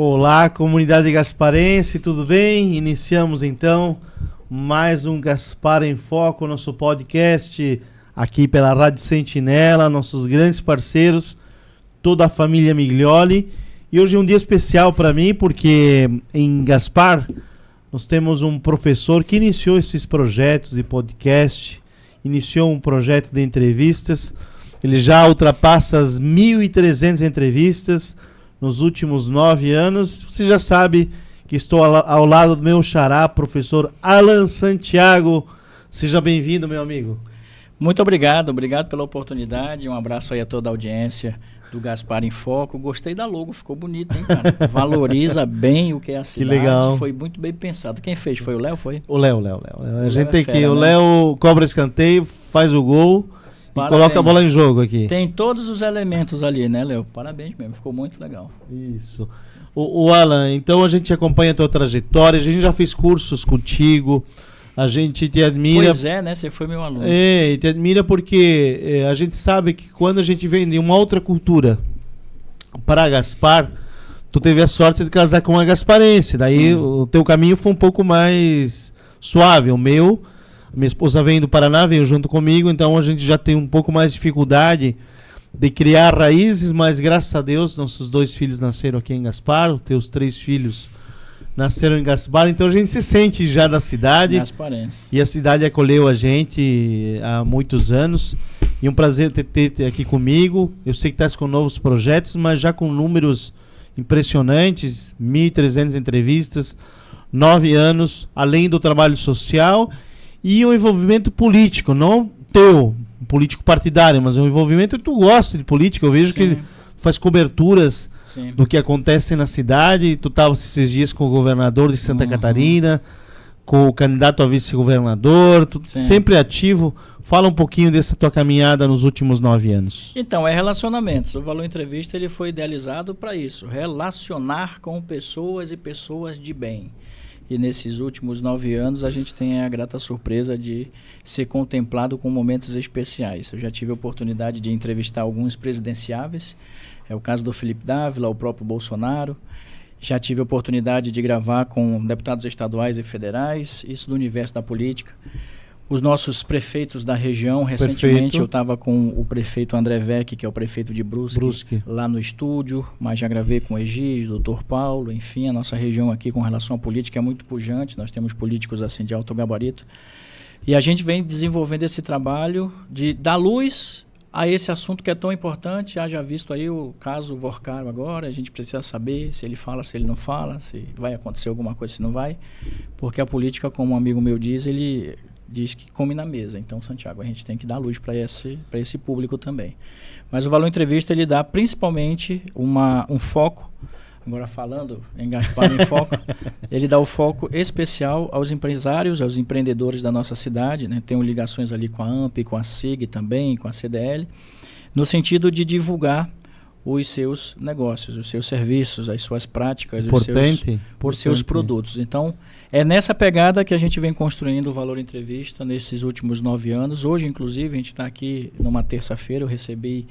Olá, comunidade gasparense, tudo bem? Iniciamos então mais um Gaspar em Foco, nosso podcast aqui pela Rádio Sentinela, nossos grandes parceiros, toda a família Miglioli. E hoje é um dia especial para mim porque em Gaspar nós temos um professor que iniciou esses projetos de podcast, iniciou um projeto de entrevistas. Ele já ultrapassa as 1.300 entrevistas nos últimos 9 anos. Você já sabe que estou ao lado do meu xará, professor Alan Santiago. Seja bem-vindo, meu amigo. Muito obrigado pela oportunidade. Um abraço aí a toda a audiência do Gaspar em Foco. Gostei da logo, ficou bonito, hein, cara? Valoriza bem o que é a cidade. Que legal. Foi muito bem pensado. Quem fez? Foi o Léo? Foi? O Léo. A gente tem que... né? O Léo cobra escanteio, faz o gol. Parabéns. E coloca a bola em jogo aqui. Tem todos os elementos ali, né, Léo? Parabéns mesmo, ficou muito legal. Isso. O Alan, então a gente acompanha a tua trajetória, a gente já fez cursos contigo, a gente te admira. Pois é, né? Você foi meu aluno. É, te admira porque a gente sabe que quando a gente vem de uma outra cultura para Gaspar, tu teve a sorte de casar com uma gasparense, daí o teu caminho foi um pouco mais suave. O meu... Minha esposa vem do Paraná, veio junto comigo, então a gente já tem um pouco mais de dificuldade de criar raízes, mas graças a Deus, nossos 2 filhos nasceram aqui em Gaspar, os teus 3 filhos nasceram em Gaspar, então a gente se sente já da cidade. Gasparense. E a cidade acolheu a gente há muitos anos. E um prazer ter aqui comigo. Eu sei que estás com novos projetos, mas já com números impressionantes, 1.300 entrevistas, 9 anos, além do trabalho social. E o envolvimento político, não teu, político partidário, mas o envolvimento que tu gosta de política. Eu vejo que faz coberturas do que acontece na cidade. Tu estava esses dias com o governador de Santa Catarina, com o candidato a vice-governador, tu sempre ativo. Fala um pouquinho dessa tua caminhada nos últimos 9 anos. Então, é relacionamentos. O Valor Entrevista ele foi idealizado para isso, relacionar com pessoas e pessoas de bem. E nesses últimos 9 anos a gente tem a grata surpresa de ser contemplado com momentos especiais. Eu já tive a oportunidade de entrevistar alguns presidenciáveis, é o caso do Felipe Dávila, o próprio Bolsonaro. Já tive a oportunidade de gravar com deputados estaduais e federais, isso do universo da política. Os nossos prefeitos da região, recentemente eu estava com o prefeito André Vecchi, que é o prefeito de Brusque, lá no estúdio, mas já gravei com o Egídio, Dr. Paulo, enfim, a nossa região aqui com relação à política é muito pujante, nós temos políticos assim de alto gabarito, e a gente vem desenvolvendo esse trabalho de dar luz a esse assunto que é tão importante. Haja visto aí o caso Vorcaro agora, a gente precisa saber se ele fala, se ele não fala, se vai acontecer alguma coisa, se não vai, porque a política, como um amigo meu diz, ele diz que come na mesa. Então, Santiago, a gente tem que dar luz para esse público também. Mas o Valor Entrevista, ele dá principalmente um foco, agora falando em Gaspar em Foco, ele dá o foco especial aos empresários, aos empreendedores da nossa cidade, né? Tenho ligações ali com a AMP, com a SIG também, com a CDL, no sentido de divulgar os seus negócios, os seus serviços, as suas práticas, os seus produtos. Então, é nessa pegada que a gente vem construindo o Valor Entrevista nesses últimos 9 anos. Hoje, inclusive, a gente está aqui numa terça-feira, eu recebi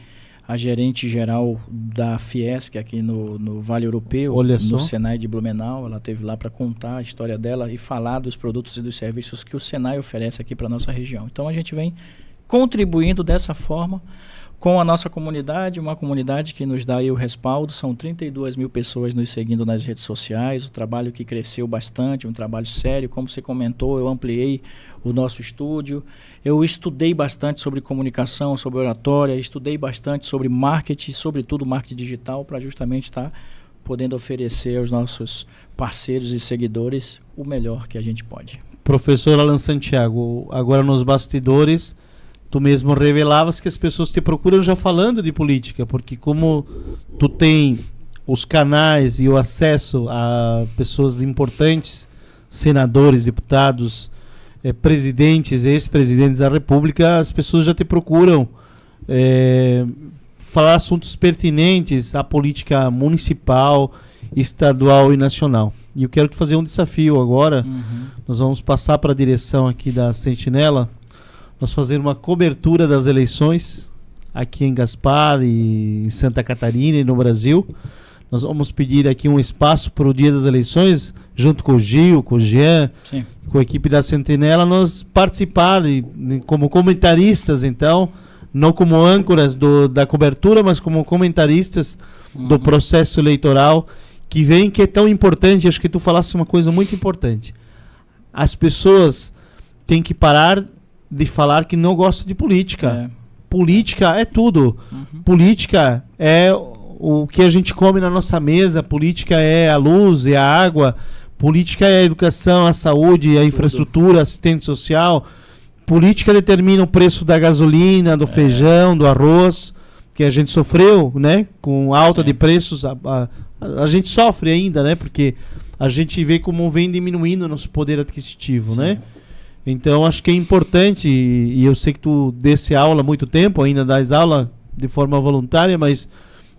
a gerente geral da Fiesc aqui no Vale Europeu, no Senai de Blumenau. Ela esteve lá para contar a história dela e falar dos produtos e dos serviços que o Senai oferece aqui para a nossa região. Então, a gente vem contribuindo dessa forma com a nossa comunidade, uma comunidade que nos dá aí o respaldo. São 32 mil pessoas nos seguindo nas redes sociais, o trabalho que cresceu bastante, um trabalho sério. Como você comentou, eu ampliei o nosso estúdio, eu estudei bastante sobre comunicação, sobre oratória, estudei bastante sobre marketing, sobretudo marketing digital, para justamente estar podendo oferecer aos nossos parceiros e seguidores o melhor que a gente pode. Professor Alan Santiago, agora nos bastidores, tu mesmo revelavas que as pessoas te procuram já falando de política, porque como tu tem os canais e o acesso a pessoas importantes, senadores, deputados, presidentes, ex-presidentes da República, as pessoas já te procuram falar assuntos pertinentes à política municipal, estadual e nacional. E eu quero te fazer um desafio agora. Nós vamos passar para a direção aqui da Sentinela, nós fazer uma cobertura das eleições aqui em Gaspar e em Santa Catarina e no Brasil. Nós vamos pedir aqui um espaço para o dia das eleições, junto com o Gil, com o Jean, Sim. com a equipe da Sentinela, nós participar como comentaristas, então, não como âncoras da cobertura, mas como comentaristas do processo eleitoral que vem, que é tão importante. Acho que tu falaste uma coisa muito importante. As pessoas têm que parar de falar que não gostam de política. Política é tudo. Política é o que a gente come na nossa mesa, política é a luz, é a água, política é a educação, a saúde, a infraestrutura, assistente social. Política determina o preço da gasolina, do feijão, do arroz, que a gente sofreu, né? Com alta de preços, a gente sofre ainda, né? Porque a gente vê como vem diminuindo o nosso poder adquisitivo, né? Então, acho que é importante, e eu sei que tu desse aula há muito tempo, ainda dás aula de forma voluntária, mas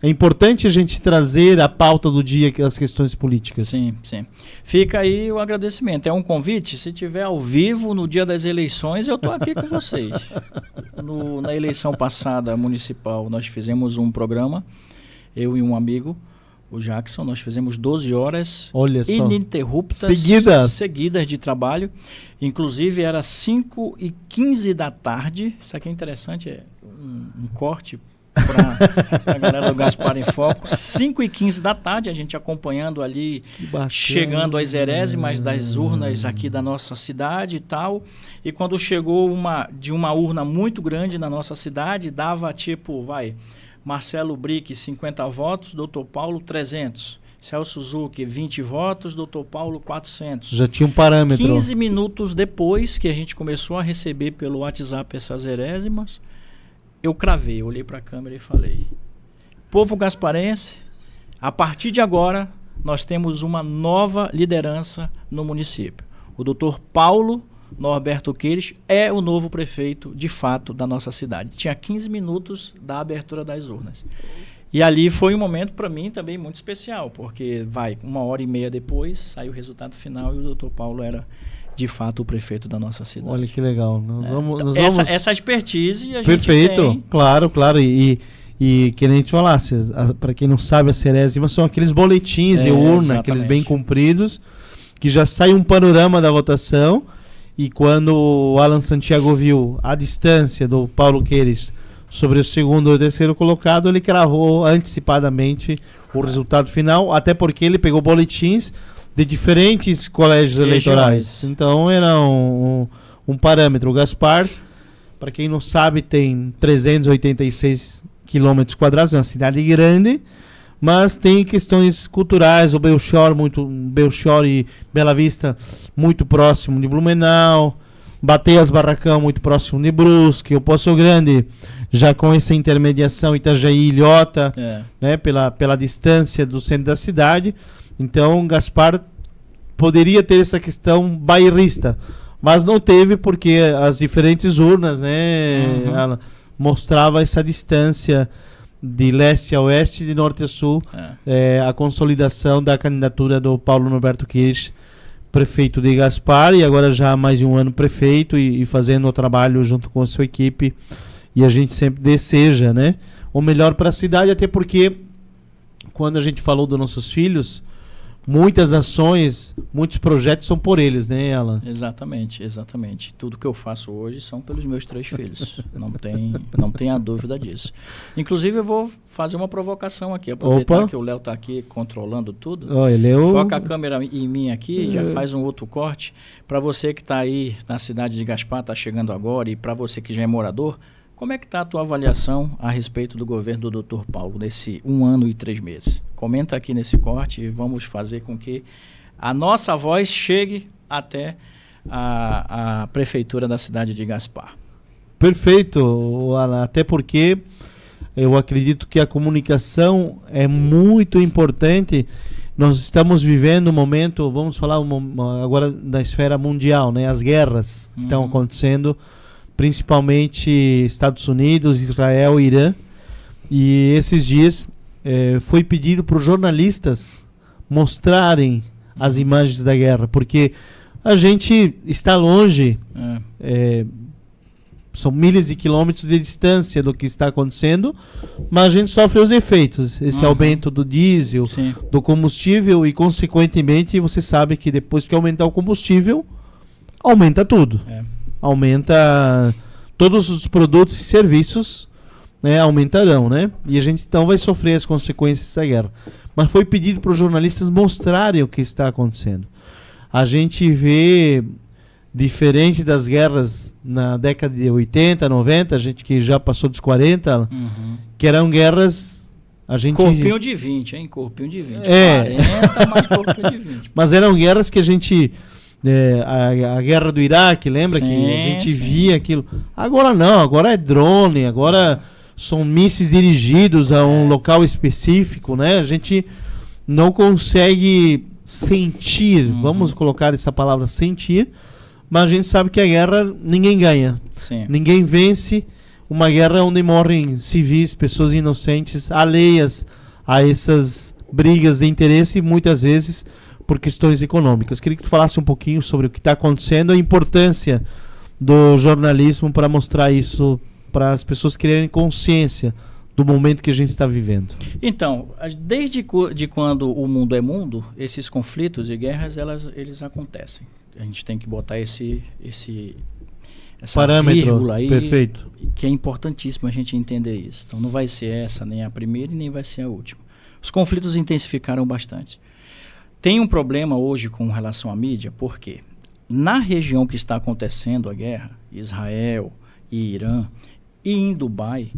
é importante a gente trazer a pauta do dia as questões políticas. Sim, sim. Fica aí o agradecimento. É um convite, se tiver ao vivo no dia das eleições, eu estou aqui com vocês. Na eleição passada municipal, nós fizemos um programa, eu e um amigo, o Jackson, nós fizemos 12 horas ininterruptas, seguidas de trabalho. Inclusive era 5h15 da tarde. Isso aqui é interessante, é um corte para a galera do Gaspar em Foco. 5h15 da tarde, a gente acompanhando ali, chegando às erésimas das urnas aqui da nossa cidade e tal. E quando chegou uma urna muito grande na nossa cidade, dava Marcelo Brick, 50 votos, Dr. Paulo, 300. Celso Zucchi, 20 votos, Dr. Paulo, 400. Já tinha um parâmetro. 15 minutos depois que a gente começou a receber pelo WhatsApp essas erésimas, eu cravei, olhei para a câmera e falei: povo gasparense, a partir de agora, nós temos uma nova liderança no município. O Dr. Paulo Norberto Queires é o novo prefeito, de fato, da nossa cidade. Tinha 15 minutos da abertura das urnas. E ali foi um momento, para mim, também muito especial, porque 1h30 depois, saiu o resultado final e o Dr. Paulo era, de fato, o prefeito da nossa cidade. Olha que legal. Essa expertise a gente Perfeito, tem. Claro. E que nem a gente falasse, para quem não sabe, as cerésimas são aqueles boletins de urna, exatamente. Aqueles bem compridos, que já sai um panorama da votação. E quando o Alan Santiago viu a distância do Paulo Queires sobre o segundo ou terceiro colocado, ele cravou antecipadamente o resultado final, até porque ele pegou boletins de diferentes colégios eleitorais. Então era um parâmetro. O Gaspar, para quem não sabe, tem 386 quilômetros quadrados, é uma cidade grande, mas tem questões culturais. O Belchor e Bela Vista muito próximo de Blumenau, Bateias Barracão muito próximo de Brusque, o Poço Grande já com essa intermediação Itajaí e Ilhota, né, pela distância do centro da cidade. Então Gaspar poderia ter essa questão bairrista, mas não teve, porque as diferentes urnas, né, ela mostrava essa distância de leste a oeste, de norte a sul, a consolidação da candidatura do Paulo Norberto Queires, prefeito de Gaspar, e agora já há mais de um ano prefeito e fazendo o trabalho junto com a sua equipe. E a gente sempre deseja, né, o melhor para a cidade, até porque quando a gente falou dos nossos filhos, muitas ações, muitos projetos são por eles, né, Alan? Exatamente. Tudo que eu faço hoje são pelos meus 3 filhos. Não tenha dúvida disso. Inclusive, eu vou fazer uma provocação aqui. Aproveitar que o Léo está aqui controlando tudo. Foca a câmera em mim aqui, já faz um outro corte. Para você que está aí na cidade de Gaspar, está chegando agora, e para você que já é morador, como é que está a tua avaliação a respeito do governo do Dr. Paulo nesse 1 ano e 3 meses? Comenta aqui nesse corte e vamos fazer com que a nossa voz chegue até a prefeitura da cidade de Gaspar. Perfeito, Alan, até porque eu acredito que a comunicação é muito importante. Nós estamos vivendo um momento, vamos falar agora da esfera mundial, né? As guerras que estão acontecendo, principalmente Estados Unidos, Israel e Irã. E esses dias foi pedido para os jornalistas mostrarem as imagens da guerra, porque a gente está longe, são milhares de quilômetros de distância do que está acontecendo, mas a gente sofre os efeitos, esse aumento do diesel, Sim. do combustível, e consequentemente você sabe que depois que aumentar o combustível, aumenta tudo. Aumenta todos os produtos e serviços, né, aumentarão, né? E a gente então vai sofrer as consequências dessa guerra. Mas foi pedido para os jornalistas mostrarem o que está acontecendo. A gente vê, diferente das guerras na década de 80, 90, a gente que já passou dos 40, que eram guerras... Corpinho de 20, hein? Corpinho de 20. 40, mas corpinho de 20. Mas eram guerras que a gente... a guerra do Iraque, lembra? Sim, que a gente via aquilo. Agora não, agora é drone, agora são mísseis dirigidos a um local específico, né? A gente não consegue sentir, vamos colocar essa palavra sentir, mas a gente sabe que a guerra ninguém ganha. Sim. Ninguém vence. Uma guerra onde morrem civis, pessoas inocentes, alheias a essas brigas de interesse, muitas vezes por questões econômicas. Queria que tu falasse um pouquinho sobre o que está acontecendo, a importância do jornalismo para mostrar isso, para as pessoas criarem consciência do momento que a gente está vivendo. Então, desde quando o mundo é mundo, esses conflitos e guerras, eles acontecem. A gente tem que botar essa parâmetro vírgula aí, perfeito, que é importantíssimo a gente entender isso. Então não vai ser essa nem a primeira e nem vai ser a última. Os conflitos intensificaram bastante. Tem um problema hoje com relação à mídia, porque na região que está acontecendo a guerra, Israel e Irã, e em Dubai,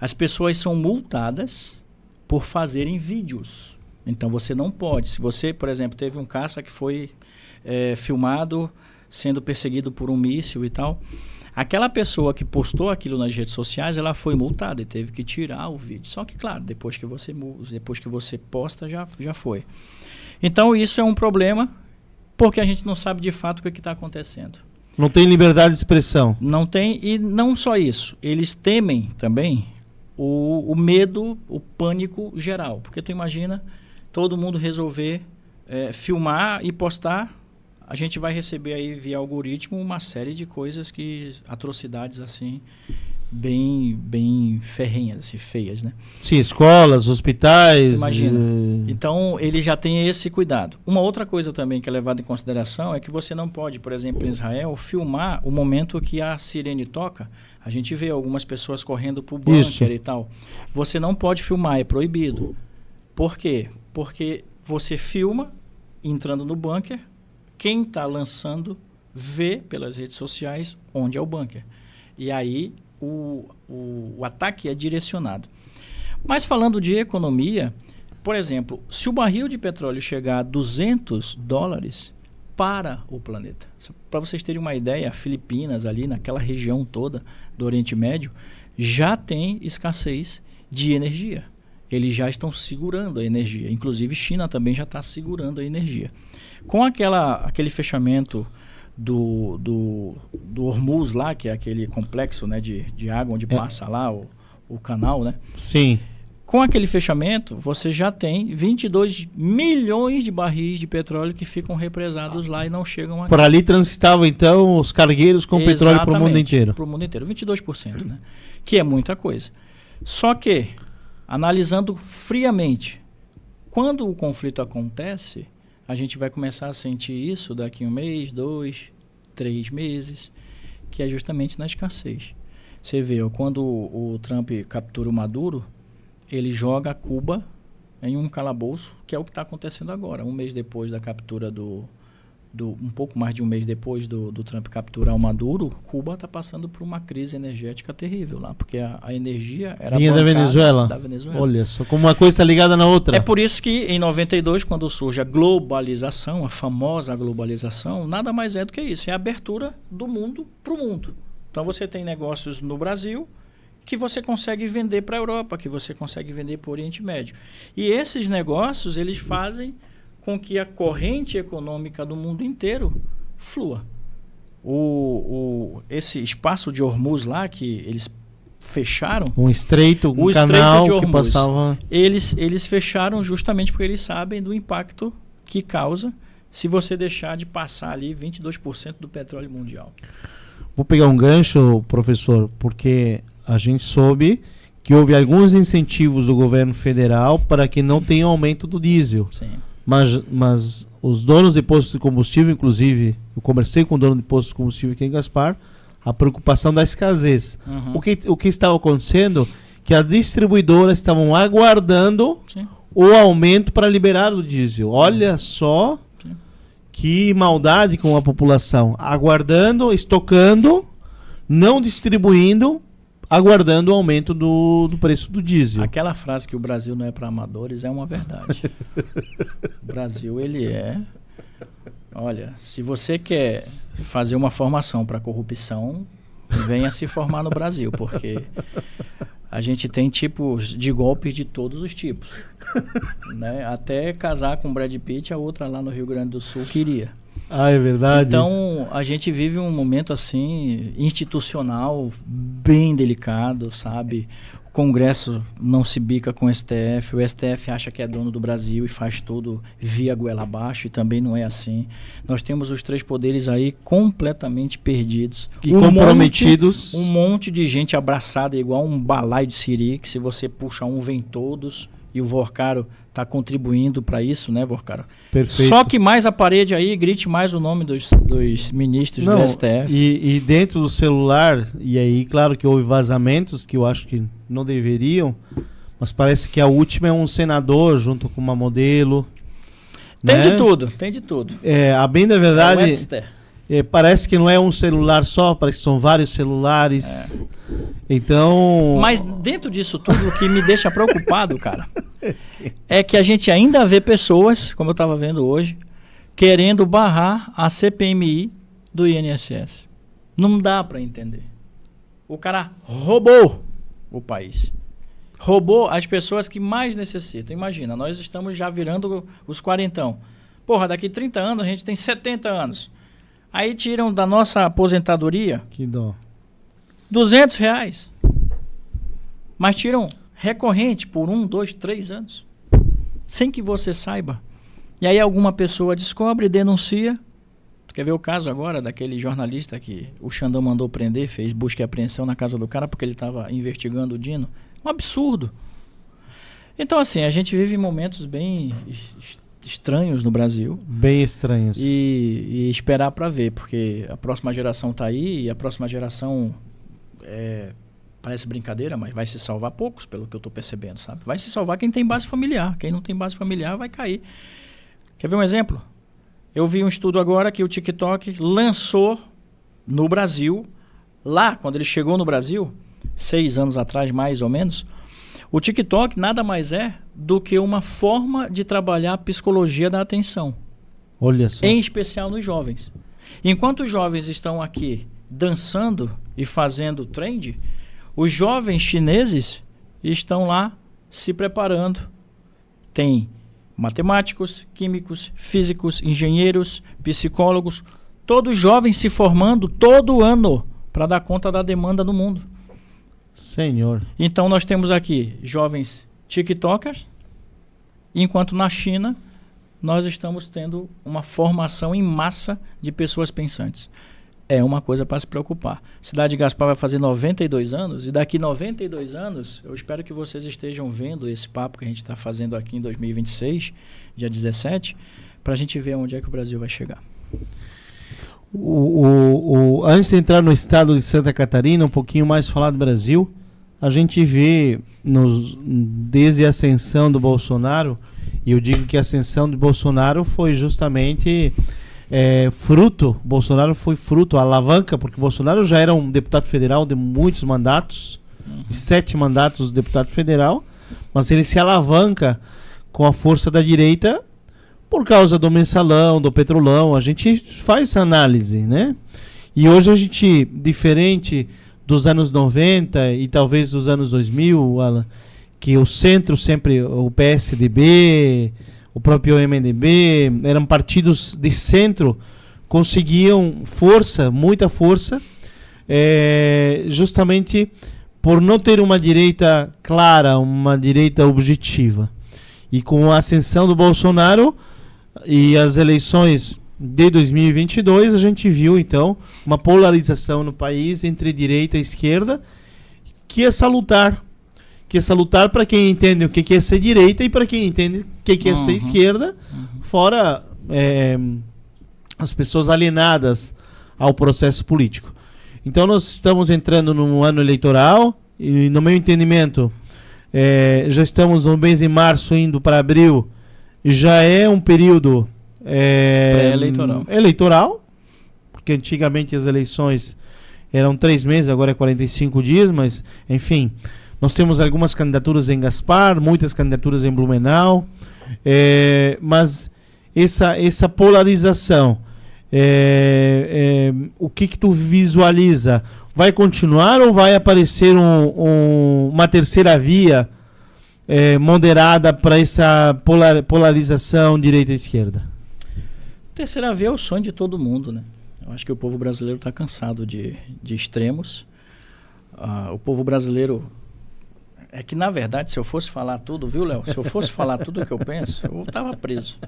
as pessoas são multadas por fazerem vídeos. Então você não pode. Se você, por exemplo, teve um caça que foi filmado sendo perseguido por um míssil e tal, aquela pessoa que postou aquilo nas redes sociais, ela foi multada e teve que tirar o vídeo. Só que, claro, depois que você posta, já foi. Então isso é um problema, porque a gente não sabe de fato o que está acontecendo. Não tem liberdade de expressão. Não tem, e não só isso. Eles temem também o medo, o pânico geral. Porque tu imagina todo mundo resolver filmar e postar, a gente vai receber aí via algoritmo uma série de coisas, atrocidades assim, bem ferrenhas, assim, feias, né? Sim, escolas, hospitais. Imagina. Então, ele já tem esse cuidado. Uma outra coisa também que é levada em consideração é que você não pode, por exemplo, em Israel, filmar o momento que a sirene toca. A gente vê algumas pessoas correndo pro bunker e tal. Você não pode filmar, é proibido. Por quê? Porque você filma entrando no bunker, quem está lançando vê pelas redes sociais onde é o bunker. E aí o ataque é direcionado. Mas falando de economia, por exemplo, se o barril de petróleo chegar a $200 para o planeta, para vocês terem uma ideia, Filipinas ali naquela região toda do Oriente Médio já tem escassez de energia. Eles já estão segurando a energia. Inclusive China também já está segurando a energia. Com aquele fechamento do Hormuz lá, que é aquele complexo, né, de água onde passa lá o canal, né? Sim. Com aquele fechamento, você já tem 22 milhões de barris de petróleo que ficam represados lá e não chegam aqui. Por ali transitavam, então, os cargueiros com petróleo para o mundo inteiro. Para o mundo inteiro, 22%, né? Que é muita coisa. Só que, analisando friamente, quando o conflito acontece, a gente vai começar a sentir isso daqui 1 mês, 2, 3 meses, que é justamente na escassez. Você vê, quando o Trump captura o Maduro, ele joga Cuba em um calabouço, que é o que está acontecendo agora. 1 mês depois da captura um pouco mais de 1 mês depois do Trump capturar o Maduro, Cuba está passando por uma crise energética terrível lá, porque a energia era vinha da Venezuela. Olha só, como uma coisa está ligada na outra. É por isso que em 92, quando surge a globalização, a famosa globalização, nada mais é do que isso, é a abertura do mundo para o mundo. Então você tem negócios no Brasil que você consegue vender para a Europa, que você consegue vender para o Oriente Médio. E esses negócios, eles fazem com que a corrente econômica do mundo inteiro flua. Esse espaço de Hormuz lá, que eles fecharam... Um estreito, um canal que passava... Eles fecharam justamente porque eles sabem do impacto que causa se você deixar de passar ali 22% do petróleo mundial. vou pegar um gancho, professor, porque a gente soube que houve alguns incentivos do governo federal para que não tenha aumento do diesel. Sim. Mas os donos de postos de combustível, inclusive, eu conversei com o dono de posto de combustível aqui em Gaspar, a preocupação da escassez. O que estava acontecendo? Que as distribuidoras estavam aguardando o aumento para liberar o diesel. Olha só que maldade com a população. Aguardando, estocando, não distribuindo, aguardando o aumento do preço do diesel. Aquela frase que o Brasil não é para amadores é uma verdade. O Brasil, ele é... Olha, se você quer fazer uma formação para corrupção, venha se formar no Brasil, porque a gente tem tipos de golpes de todos os tipos. Né? Até casar com Brad Pitt, a outra lá no Rio Grande do Sul queria. Ah, é verdade. Então, a gente vive um momento assim, institucional, bem delicado, sabe? O Congresso não se bica com o STF, o STF acha que é dono do Brasil e faz tudo via goela abaixo, e também não é assim. Nós temos os três poderes aí completamente perdidos. E comprometidos. Um monte de gente abraçada, igual um balaio de siri, que se você puxa um, vem todos. E o Vorcaro está contribuindo para isso, né, Vorcaro? Perfeito. Só que mais a parede aí, grite mais o nome dos ministros do STF. E dentro do celular, e aí, claro que houve vazamentos, que eu acho que não deveriam, mas parece que a última é um senador junto com uma modelo. Tem, né? Tem de tudo. A bem da verdade... É o Webster. Parece que não é um celular só, parece que são vários celulares. Então... Mas dentro disso tudo, o que me deixa preocupado, cara, é que a gente ainda vê pessoas, como eu estava vendo hoje, querendo barrar a CPMI do INSS. Não dá para entender. O cara roubou o país. Roubou as pessoas que mais necessitam. Imagina, nós estamos já virando os quarentão. Porra, daqui 30 anos a gente tem 70 anos. Aí tiram da nossa aposentadoria que dó. R$200. Mas tiram recorrente por 1, 2, 3 anos. Sem que você saiba. E aí alguma pessoa descobre e denuncia. Tu quer ver o caso agora daquele jornalista que o Xandão mandou prender, fez busca e apreensão na casa do cara porque ele estava investigando o Dino? Um absurdo. Então assim, a gente vive momentos bem estranhos no Brasil. Bem estranhos. E esperar para ver, porque a próxima geração tá aí e a próxima geração parece brincadeira, mas vai se salvar poucos, pelo que eu tô percebendo, sabe? Vai se salvar quem tem base familiar. Quem não tem base familiar vai cair. Quer ver um exemplo? Eu vi um estudo agora que o TikTok lançou no Brasil, lá quando ele chegou no Brasil, 6 anos atrás mais ou menos. O TikTok nada mais é do que uma forma de trabalhar a psicologia da atenção. Olha só. Em especial nos jovens. Enquanto os jovens estão aqui dançando e fazendo trend, os jovens chineses estão lá se preparando. Tem matemáticos, químicos, físicos, engenheiros, psicólogos, todos jovens se formando todo ano para dar conta da demanda no mundo. Senhor. Então nós temos aqui jovens tiktokers, enquanto na China nós estamos tendo uma formação em massa de pessoas pensantes. É uma coisa para se preocupar. Cidade de Gaspar vai fazer 92 anos e daqui 92 anos eu espero que vocês estejam vendo esse papo que a gente está fazendo aqui em 2026, dia 17, para a gente ver onde é que o Brasil vai chegar. Antes de entrar no estado de Santa Catarina, um pouquinho mais falar do Brasil, a gente vê desde a ascensão do Bolsonaro, e eu digo que a ascensão do Bolsonaro foi justamente Bolsonaro foi fruto, a alavanca, porque Bolsonaro já era um deputado federal de muitos mandatos, de 7 mandatos de deputado federal, mas ele se alavanca com a força da direita por causa do mensalão, do petrolão. A gente faz essa análise, né? E hoje a gente, diferente dos anos 90 e talvez dos anos 2000, Alan, que o centro sempre, o PSDB, o próprio MDB, eram partidos de centro, conseguiam força, muita força, justamente por não ter uma direita clara, uma direita objetiva. E com a ascensão do Bolsonaro e as eleições de 2022, a gente viu, então, uma polarização no país entre direita e esquerda, que é salutar. Que é salutar para quem entende o que é ser direita e para quem entende o que é ser esquerda, fora as pessoas alienadas ao processo político. Então, nós estamos entrando num ano eleitoral e, no meu entendimento, já estamos no mês de março indo para abril, já é um período eleitoral, porque antigamente as eleições eram 3 meses, agora é 45 dias, mas enfim, nós temos algumas candidaturas em Gaspar, muitas candidaturas em Blumenau, mas essa polarização, o que tu visualiza? Vai continuar ou vai aparecer uma terceira via moderada para essa polarização direita e esquerda? Terceira via é o sonho de todo mundo, né? Eu acho que o povo brasileiro está cansado de extremos. O povo brasileiro... É que, na verdade, se eu fosse falar tudo, viu, Léo? Se eu fosse falar tudo o que eu penso, eu estava preso.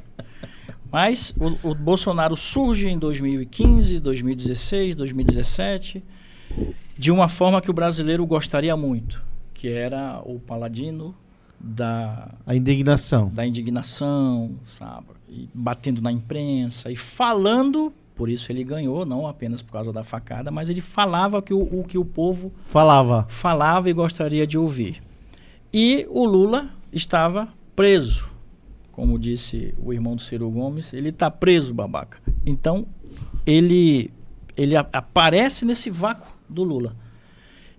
Mas o Bolsonaro surge em 2015, 2016, 2017, de uma forma que o brasileiro gostaria muito, que era o paladino da indignação, sabe? E batendo na imprensa e falando, por isso ele ganhou, não apenas por causa da facada, mas ele falava o que o povo falava e gostaria de ouvir. E o Lula estava preso, como disse o irmão do Ciro Gomes, ele está preso, babaca. Então, ele aparece nesse vácuo do Lula.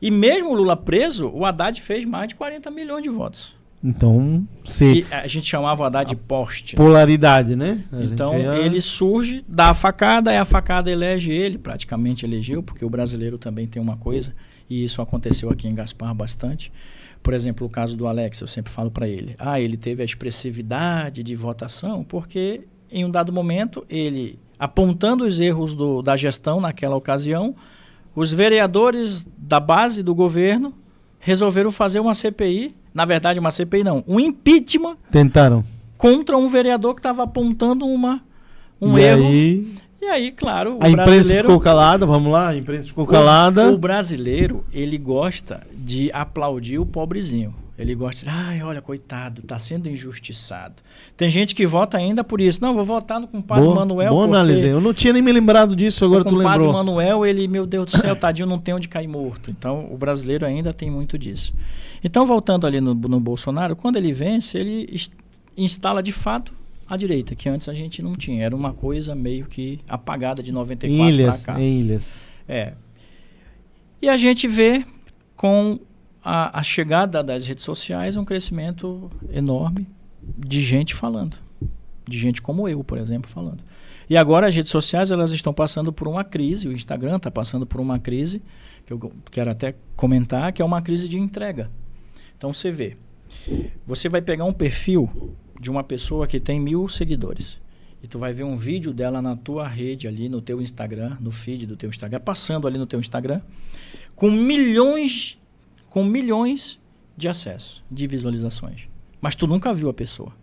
E mesmo o Lula preso, o Haddad fez mais de 40 milhões de votos. Então, se a gente chamava o Haddad de poste. Polaridade, né? Então, ele surge, dá a facada, e a facada elege ele, praticamente elegeu, porque o brasileiro também tem uma coisa, e isso aconteceu aqui em Gaspar bastante. Por exemplo, o caso do Alex, eu sempre falo para ele, ele teve a expressividade de votação, porque em um dado momento, ele, apontando os erros da gestão naquela ocasião, os vereadores da base do governo resolveram fazer uma CPI, na verdade uma CPI não, um impeachment. Tentaram. Contra um vereador que estava apontando um erro. E aí, claro, a imprensa ficou calada, vamos lá, a imprensa ficou calada. O brasileiro, ele gosta de aplaudir o pobrezinho. Ele gosta de, olha, coitado, está sendo injustiçado. Tem gente que vota ainda por isso. Não, vou votar no compadre Manuel. Boa análise. Eu não tinha nem me lembrado disso, agora tu lembrou. O compadre Manuel, ele, meu Deus do céu, tadinho, não tem onde cair morto. Então, o brasileiro ainda tem muito disso. Então, voltando ali no Bolsonaro, quando ele vence, ele instala de fato a direita, que antes a gente não tinha. Era uma coisa meio que apagada de 94 para cá. Em Ilhas. E a gente vê com a chegada das redes sociais um crescimento enorme de gente falando. De gente como eu, por exemplo, falando. E agora as redes sociais elas estão passando por uma crise, o Instagram está passando por uma crise, que eu quero até comentar, que é uma crise de entrega. Então você vê, você vai pegar um perfil de uma pessoa que tem 1000 seguidores e tu vai ver um vídeo dela na tua rede ali, no teu Instagram, no feed do teu Instagram, passando ali no teu Instagram, com milhões de acessos, de visualizações. Mas tu nunca viu a pessoa.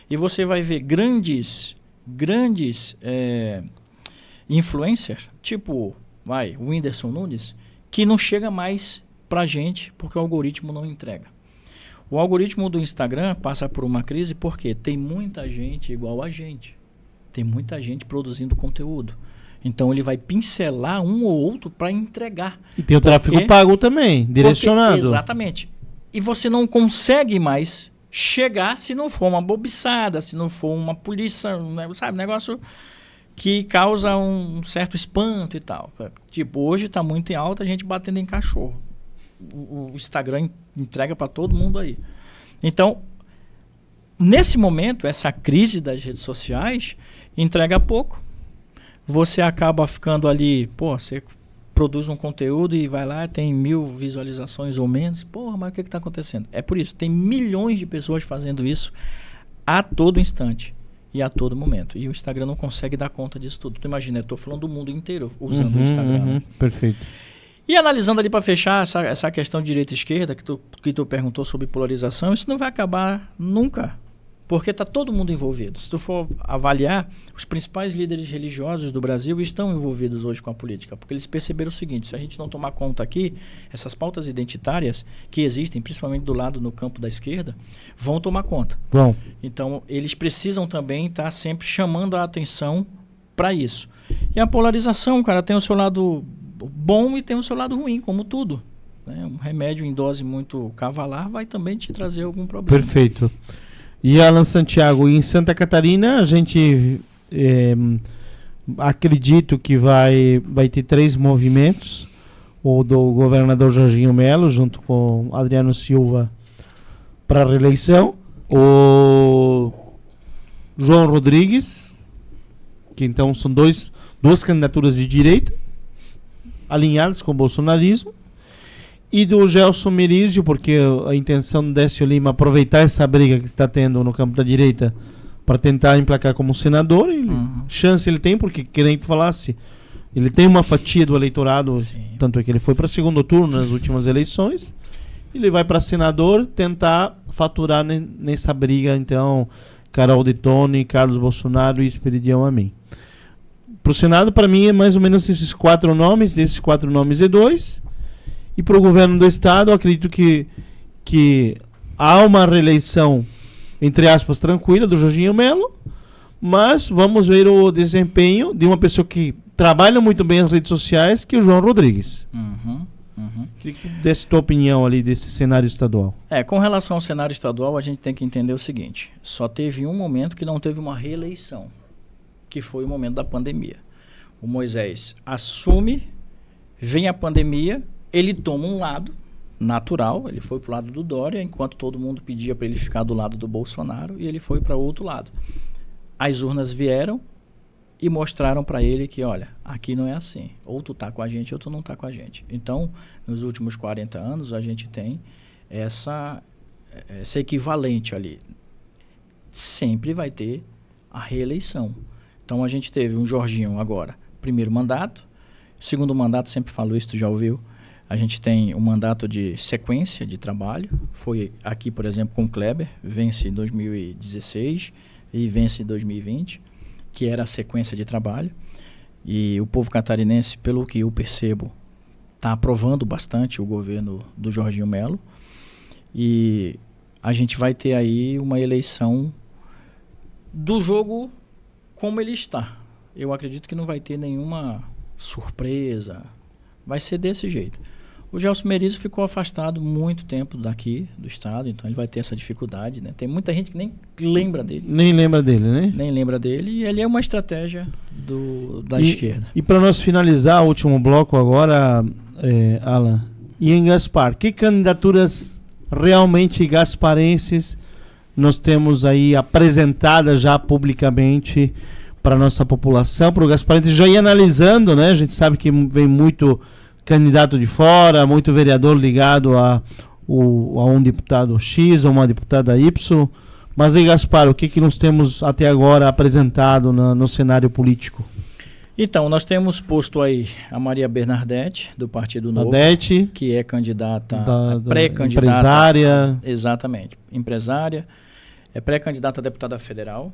E você vai ver grandes influencers, tipo o Whindersson Nunes, que não chega mais pra gente porque o algoritmo não entrega. O algoritmo do Instagram passa por uma crise porque tem muita gente igual a gente. Tem muita gente produzindo conteúdo. Então ele vai pincelar um ou outro para entregar. E tem o tráfego pago também, direcionado. Exatamente. E você não consegue mais chegar se não for uma bobiçada, se não for uma polícia, sabe? Negócio que causa um certo espanto e tal. Tipo, hoje está muito em alta a gente batendo em cachorro. O Instagram entrega para todo mundo aí. Então, nesse momento, essa crise das redes sociais entrega pouco. Você acaba ficando ali, você produz um conteúdo e vai lá, tem 1000 visualizações ou menos. Mas o que está acontecendo? É por isso, tem milhões de pessoas fazendo isso a todo instante e a todo momento. E o Instagram não consegue dar conta disso tudo. Tu imagina, eu estou falando do mundo inteiro usando o Instagram. Né? Perfeito. E analisando ali para fechar essa questão de direita e esquerda, que tu perguntou sobre polarização, isso não vai acabar nunca. Porque está todo mundo envolvido. Se tu for avaliar, os principais líderes religiosos do Brasil estão envolvidos hoje com a política, porque eles perceberam o seguinte: se a gente não tomar conta aqui, essas pautas identitárias que existem, principalmente do lado no campo da esquerda, vão tomar conta. Bom. Então, eles precisam também estar sempre chamando a atenção para isso. E a polarização, cara, tem o seu lado bom e tem o seu lado ruim, como tudo. Né? Um remédio em dose muito cavalar vai também te trazer algum problema. Perfeito. E Alan Santiago, em Santa Catarina, a gente acredito que vai ter 3 movimentos, o do governador Jorginho Melo, junto com Adriano Silva, para a reeleição, o João Rodrigues, que então são duas candidaturas de direita, alinhadas com o bolsonarismo, e do Gelson Merizio, porque a intenção do Décio Lima aproveitar essa briga que está tendo no campo da direita para tentar emplacar como senador. Chance ele tem, porque, querem que falasse, ele tem uma fatia do eleitorado. Sim. Tanto é que ele foi para segundo turno nas últimas eleições. Ele vai para senador tentar faturar nessa briga, então, Carol Detone, Carlos Bolsonaro e Esperidião Amin. Para o Senado, para mim, é mais ou menos esses 4 nomes. Desses 4 nomes é 2. E para o governo do estado, eu acredito que há uma reeleição, entre aspas, tranquila do Jorginho Melo, mas vamos ver o desempenho de uma pessoa que trabalha muito bem nas redes sociais, que é o João Rodrigues. Queria que desse tua opinião ali desse cenário estadual. Com relação ao cenário estadual, a gente tem que entender o seguinte: só teve um momento que não teve uma reeleição, que foi o momento da pandemia. O Moisés assume, vem a pandemia, ele toma um lado natural, ele foi para o lado do Dória, enquanto todo mundo pedia para ele ficar do lado do Bolsonaro, e ele foi para o outro lado. As urnas vieram e mostraram para ele que, olha, aqui não é assim. Ou tu tá com a gente ou tu não tá com a gente. Então, nos últimos 40 anos, a gente tem essa equivalente ali. Sempre vai ter a reeleição. Então, a gente teve um Jorginho agora, primeiro mandato. Segundo mandato, sempre falo isso, tu já ouviu? A gente tem um mandato de sequência de trabalho. Foi aqui, por exemplo, com o Kleber, vence em 2016 e vence em 2020, que era a sequência de trabalho. E o povo catarinense, pelo que eu percebo, está aprovando bastante o governo do Jorginho Melo. E a gente vai ter aí uma eleição do jogo como ele está. Eu acredito que não vai ter nenhuma surpresa. Vai ser desse jeito. O Gelson Merizio ficou afastado muito tempo daqui, do estado, então ele vai ter essa dificuldade, né? Tem muita gente que nem lembra dele. Nem lembra dele, né? Nem lembra dele, e ele é uma estratégia da esquerda. E para nós finalizar o último bloco agora, Alan, e em Gaspar, que candidaturas realmente gasparenses nós temos aí apresentadas já publicamente para a nossa população, para o gasparense já ir analisando, né? A gente sabe que vem muito candidato de fora, muito vereador ligado a um deputado X ou uma deputada Y. Mas aí, Gaspar, o que nós temos até agora apresentado no cenário político? Então, nós temos posto aí a Maria Bernadette, do Partido Novo, que é candidata, pré-candidata. Empresária. Exatamente, empresária. É pré-candidata a deputada federal.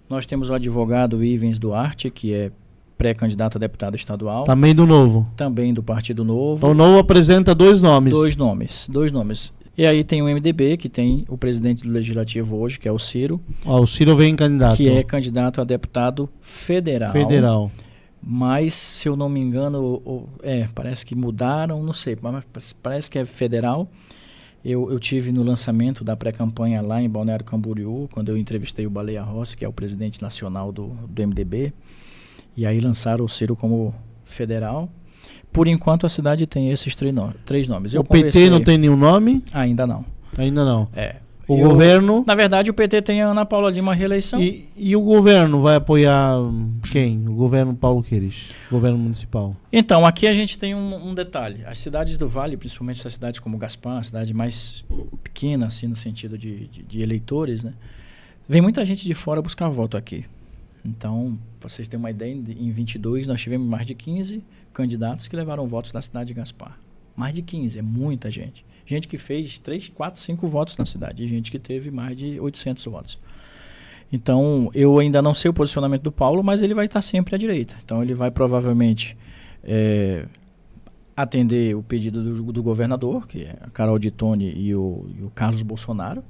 Nós temos o advogado Ivens Duarte, que é pré-candidato a deputado estadual. Também do Novo. Também do Partido Novo. Então o Novo apresenta 2 nomes. Dois nomes. E aí tem o MDB, que tem o presidente do Legislativo hoje, que é o Ciro. O Ciro vem candidato. Que é candidato a deputado federal. Mas, se eu não me engano, parece que mudaram, não sei, mas parece que é federal. Eu tive no lançamento da pré-campanha lá em Balneário Camboriú, quando eu entrevistei o Baleia Rossi, que é o presidente nacional do MDB. E aí lançaram o Ciro como federal. Por enquanto a cidade tem esses 3 nomes. O PT não tem nenhum nome? Ainda não. Ainda não. O E governo... Na verdade, o PT tem a Ana Paula Lima reeleição. E o governo vai apoiar quem? O governo Paulo Queiroz, governo municipal. Então, aqui a gente tem um detalhe. As cidades do Vale, principalmente essas cidades como Gaspar, a cidade mais pequena, assim, no sentido de eleitores, né? Vem muita gente de fora buscar voto aqui. Então, para vocês terem uma ideia, em 22 nós tivemos mais de 15 candidatos que levaram votos da cidade de Gaspar. Mais de 15, é muita gente. Gente que fez 3, 4, 5 votos na cidade. E gente que teve mais de 800 votos. Então, eu ainda não sei o posicionamento do Paulo, mas ele vai estar sempre à direita. Então, ele vai provavelmente atender o pedido do governador, que é a Carol Dittoni e o Carlos Bolsonaro.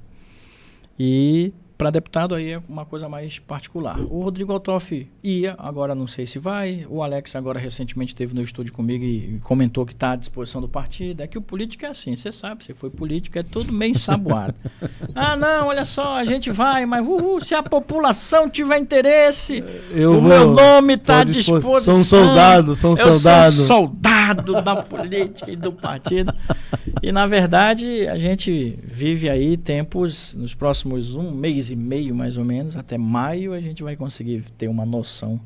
E para deputado aí é uma coisa mais particular. O Rodrigo Altoff ia, agora não sei se vai. O Alex agora recentemente esteve no estúdio comigo e comentou que está à disposição do partido. É que o político é assim, você sabe, você foi político, é tudo meio ensaboado. Não, olha só, a gente vai, mas se a população tiver interesse, meu nome está à disposição. Sou um soldado. Sou soldado da política e do partido. E na verdade a gente vive aí tempos, nos próximos 1 mês e meio mais ou menos, até maio a gente vai conseguir ter uma noção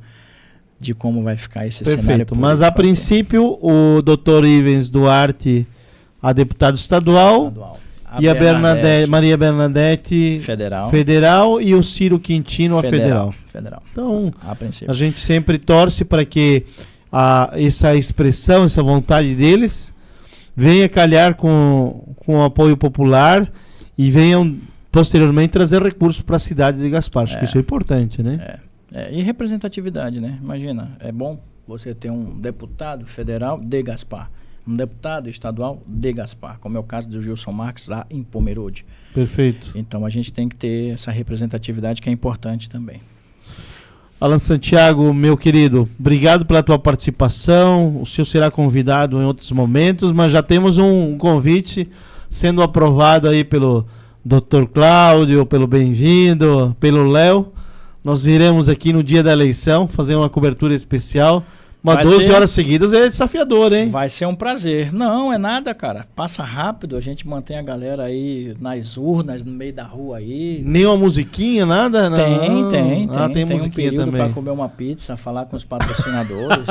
de como vai ficar esse cenário político. Mas a princípio o Dr. Ivens Duarte, a deputado estadual. E a Maria Bernadette federal e o Ciro Quintino federal. Então a gente sempre torce para que essa expressão, essa vontade deles venha calhar com o apoio popular e venham posteriormente trazer recursos para a cidade de Gaspar. Acho que isso é importante, né? E representatividade, né? Imagina, é bom você ter um deputado federal de Gaspar, um deputado estadual de Gaspar, como é o caso do Gilson Marques lá em Pomerode. Perfeito. Então a gente tem que ter essa representatividade que é importante também. Alan Santiago, meu querido, obrigado pela tua participação. O senhor será convidado em outros momentos, mas já temos um convite sendo aprovado aí pelo Dr. Cláudio, pelo Bem-vindo, pelo Léo. Nós iremos aqui no dia da eleição fazer uma cobertura especial. 12 horas seguidas é desafiador, hein? Vai ser um prazer. Não, é nada, cara. Passa rápido, a gente mantém a galera aí nas urnas, no meio da rua aí. Nem uma musiquinha, nada? Tem. Tem musiquinha um período também. Para comer uma pizza, falar com os patrocinadores.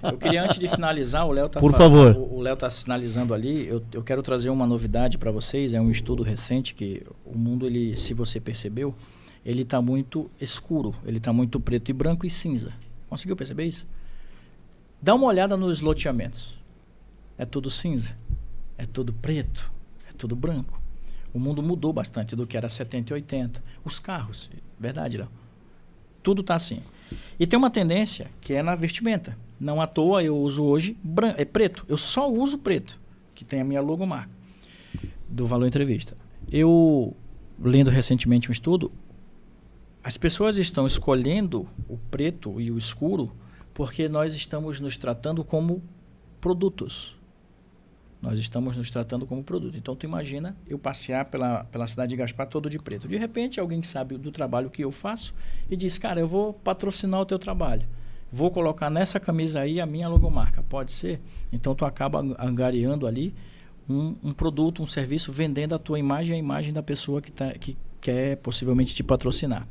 Eu queria, antes de finalizar, o Léo tá Por favor. O Léo tá sinalizando ali, eu quero trazer uma novidade para vocês, é um estudo recente que o mundo, ele, se você percebeu, ele tá muito escuro, ele tá muito preto e branco e cinza. Conseguiu perceber isso? Dá uma olhada nos loteamentos. É tudo cinza, é tudo preto, é tudo branco. O mundo mudou bastante do que era 70 e 80. Os carros, verdade, Léo? Tudo está assim. E tem uma tendência que é na vestimenta. Não à toa eu uso hoje preto. Eu só uso preto, que tem a minha logomarca do Valor Entrevista. Eu, lendo recentemente um estudo, as pessoas estão escolhendo o preto e o escuro porque nós estamos nos tratando como produtos. Nós estamos nos tratando como produto. Então, tu imagina eu passear pela cidade de Gaspar todo de preto. De repente, alguém que sabe do trabalho que eu faço e diz, cara, eu vou patrocinar o teu trabalho. Vou colocar nessa camisa aí a minha logomarca. Pode ser? Então, tu acaba angariando ali um produto, um serviço, vendendo a tua imagem e a imagem da pessoa que quer possivelmente te patrocinar.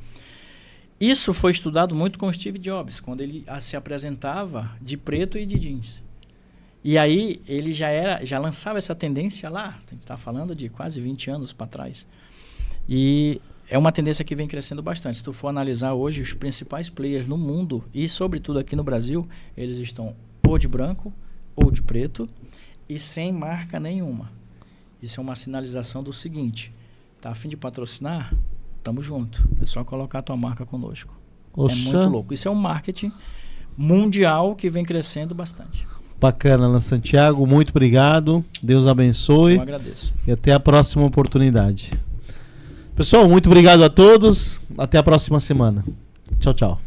Isso foi estudado muito com o Steve Jobs, quando ele se apresentava de preto e de jeans. E aí ele já lançava essa tendência lá, a gente está falando de quase 20 anos para trás. E é uma tendência que vem crescendo bastante. Se tu for analisar hoje, os principais players no mundo, e sobretudo aqui no Brasil, eles estão ou de branco ou de preto e sem marca nenhuma. Isso é uma sinalização do seguinte, tá a fim de patrocinar? Tamo junto. É só colocar a tua marca conosco. Oxa. É muito louco. Isso é um marketing mundial que vem crescendo bastante. Bacana, Alan Santiago. Muito obrigado. Deus abençoe. Eu agradeço. E até a próxima oportunidade. Pessoal, muito obrigado a todos. Até a próxima semana. Tchau, tchau.